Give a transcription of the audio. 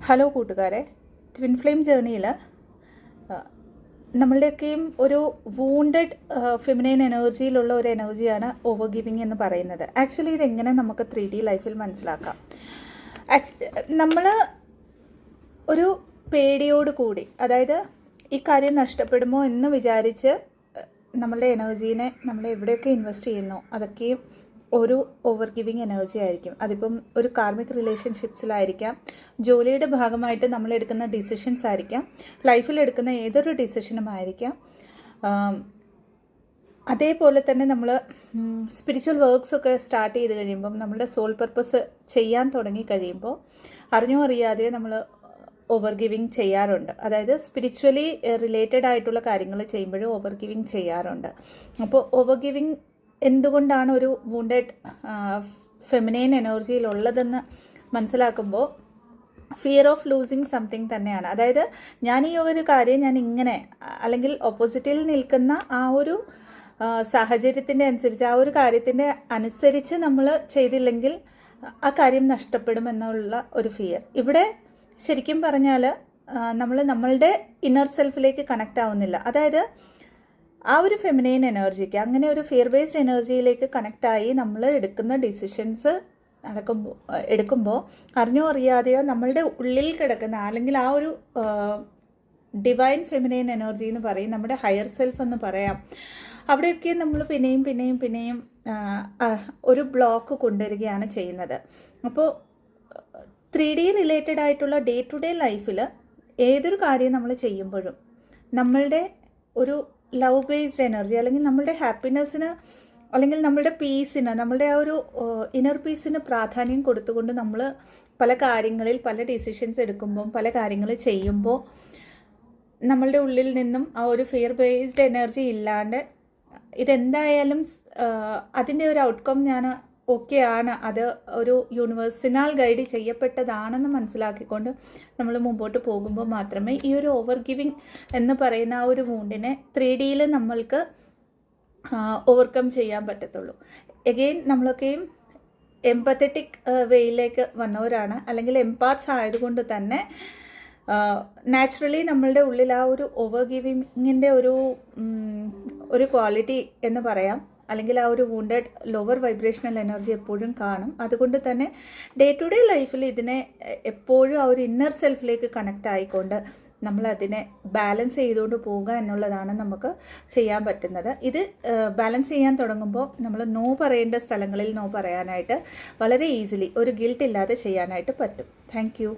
Hello കൂട്ടുകാരെ, twin flame ജേർണിയിൽ നമ്മളുടെയൊക്കെയും ഒരു wounded feminine എനർജിയിലുള്ള ഒരു എനർജിയാണ് ഓവർ ഗിവിങ് എന്ന് പറയുന്നത്. ആക്ച്വലി ഇതെങ്ങനെ നമുക്ക് 3D ലൈഫിൽ മനസ്സിലാക്കാം? നമ്മൾ ഒരു പേടിയോട് കൂടി, അതായത് ഈ കാര്യം നഷ്ടപ്പെടുമോ എന്ന് വിചാരിച്ച് നമ്മളുടെ എനർജീനെ നമ്മൾ എവിടെയൊക്കെ ഇൻവെസ്റ്റ് ചെയ്യുന്നു അതൊക്കെയും ഒരു ഓവർ ഗിവിങ് എനർജി ആയിരിക്കും. അതിപ്പം ഒരു കാർമിക് റിലേഷൻഷിപ്സിലായിരിക്കാം, ജോലിയുടെ ഭാഗമായിട്ട് നമ്മൾ എടുക്കുന്ന ഡിസിഷൻസ് ആയിരിക്കാം, ലൈഫിൽ എടുക്കുന്ന ഏതൊരു ഡിസിഷനും ആയിരിക്കാം. അതേപോലെ തന്നെ നമ്മൾ സ്പിരിച്വൽ വർക്ക്സൊക്കെ സ്റ്റാർട്ട് ചെയ്ത് കഴിയുമ്പം നമ്മളുടെ സോൾ പർപ്പസ് ചെയ്യാൻ തുടങ്ങി കഴിയുമ്പോൾ അറിഞ്ഞോ അറിയാതെ നമ്മൾ ഓവർ ഗിവിങ് ചെയ്യാറുണ്ട്. അതായത് സ്പിരിച്വലി റിലേറ്റഡ് ആയിട്ടുള്ള കാര്യങ്ങൾ ചെയ്യുമ്പോഴും ഓവർ ഗിവിങ് ചെയ്യാറുണ്ട്. അപ്പോൾ ഓവർ ഗിവിങ് എന്തുകൊണ്ടാണ് ഒരു വൂണ്ടഡ് ഫെമിനൈൻ എനർജിയിലുള്ളതെന്ന് മനസ്സിലാക്കുമ്പോൾ ഫിയർ ഓഫ് ലൂസിങ് സംതിങ് തന്നെയാണ്. അതായത് ഞാൻ ഈ ഒരു കാര്യം ഞാൻ ഇങ്ങനെ, അല്ലെങ്കിൽ ഓപ്പോസിറ്റിൽ നിൽക്കുന്ന ആ ഒരു സാഹചര്യത്തിൻ്റെ അനുസരിച്ച്, ആ ഒരു കാര്യത്തിൻ്റെ അനുസരിച്ച് നമ്മൾ ചെയ്തില്ലെങ്കിൽ ആ കാര്യം നഷ്ടപ്പെടുമെന്നുള്ള ഒരു ഫിയർ. ഇവിടെ ശരിക്കും പറഞ്ഞാൽ നമ്മളുടെ ഇന്നർ സെൽഫിലേക്ക് കണക്റ്റ് ആവുന്നില്ല. അതായത് ആ ഒരു ഫെമിനൈൻ എനർജിക്ക്, അങ്ങനെ ഒരു ഫിയർ ബേസ്ഡ് എനർജിയിലേക്ക് കണക്റ്റായി നമ്മൾ എടുക്കുന്ന ഡിസിഷൻസ് എടുക്കുമ്പോൾ അറിഞ്ഞോ അറിയാതെയോ നമ്മളുടെ ഉള്ളിൽ കിടക്കുന്ന, അല്ലെങ്കിൽ ആ ഒരു ഡിവൈൻ ഫെമിനൈൻ എനർജി എന്ന് പറയും, നമ്മുടെ ഹയർ സെൽഫ് എന്ന് പറയാം, അവിടെയൊക്കെ നമ്മൾ പിന്നെയും ഒരു ബ്ലോക്ക് കൊണ്ടുവരികയാണ് ചെയ്യുന്നത്. അപ്പോൾ 3D റിലേറ്റഡ് ആയിട്ടുള്ള ഡേ ടു ഡേ ലൈഫിൽ ഏതൊരു കാര്യം നമ്മൾ ചെയ്യുമ്പോഴും നമ്മളുടെ ഒരു ലവ് ബേസ്ഡ് എനർജി, അല്ലെങ്കിൽ നമ്മളുടെ ഹാപ്പിനെസ്സിന്, അല്ലെങ്കിൽ നമ്മളുടെ പീസിന്, നമ്മളുടെ ആ ഒരു ഇന്നർ പീസിന് പ്രാധാന്യം കൊടുത്തുകൊണ്ട് നമ്മൾ പല കാര്യങ്ങളിൽ, പല ഡിസിഷൻസ് എടുക്കുമ്പം, പല കാര്യങ്ങൾ ചെയ്യുമ്പോൾ നമ്മളുടെ ഉള്ളിൽ നിന്നും ആ ഒരു ഫിയർ ബേസ്ഡ് എനർജി ഇല്ലാണ്ട് ഇതെന്തായാലും അതിൻ്റെ ഒരു ഔട്ട്കം ഞാൻ ഓക്കെ ആണ്, അത് ഒരു യൂണിവേഴ്സിനാൽ ഗൈഡ് ചെയ്യപ്പെട്ടതാണെന്ന് മനസ്സിലാക്കിക്കൊണ്ട് നമ്മൾ മുമ്പോട്ട് പോകുമ്പോൾ മാത്രമേ ഈ ഒരു ഓവർ ഗിവിങ് എന്ന് പറയുന്ന ആ ഒരു വൂണ്ടിനെ 3Dയിൽ നമ്മൾക്ക് ഓവർകം ചെയ്യാൻ പറ്റത്തുള്ളൂ. എഗെയിൻ നമ്മളൊക്കെയും എംപത്തറ്റിക് വേയിലേക്ക് വന്നവരാണ്, അല്ലെങ്കിൽ എംപാത്സ് ആയതുകൊണ്ട് തന്നെ നാച്ചുറലി നമ്മളുടെ ഉള്ളിൽ ആ ഒരു ഓവർ ഗിവിങ്ങിൻ്റെ ഒരു ക്വാളിറ്റി എന്ന് പറയാം, അല്ലെങ്കിൽ ആ ഒരു വൂണ്ടഡ് ലോവർ വൈബ്രേഷണൽ എനർജി എപ്പോഴും കാണും. അതുകൊണ്ട് തന്നെ ഡേ ടു ഡേ ലൈഫിൽ ഇതിനെ എപ്പോഴും ആ ഒരു ഇന്നർ സെൽഫിലേക്ക് കണക്റ്റ് ആയിക്കൊണ്ട് നമ്മളതിനെ ബാലൻസ് ചെയ്തുകൊണ്ട് പോവുക എന്നുള്ളതാണ് നമുക്ക് ചെയ്യാൻ പറ്റുന്നത്. ഇത് ബാലൻസ് ചെയ്യാൻ തുടങ്ങുമ്പോൾ നമ്മൾ നോ പറയേണ്ട സ്ഥലങ്ങളിൽ നോ പറയാനായിട്ട് വളരെ ഈസിലി, ഒരു ഗിൽട്ട് ഇല്ലാതെ ചെയ്യാനായിട്ട് പറ്റും. താങ്ക്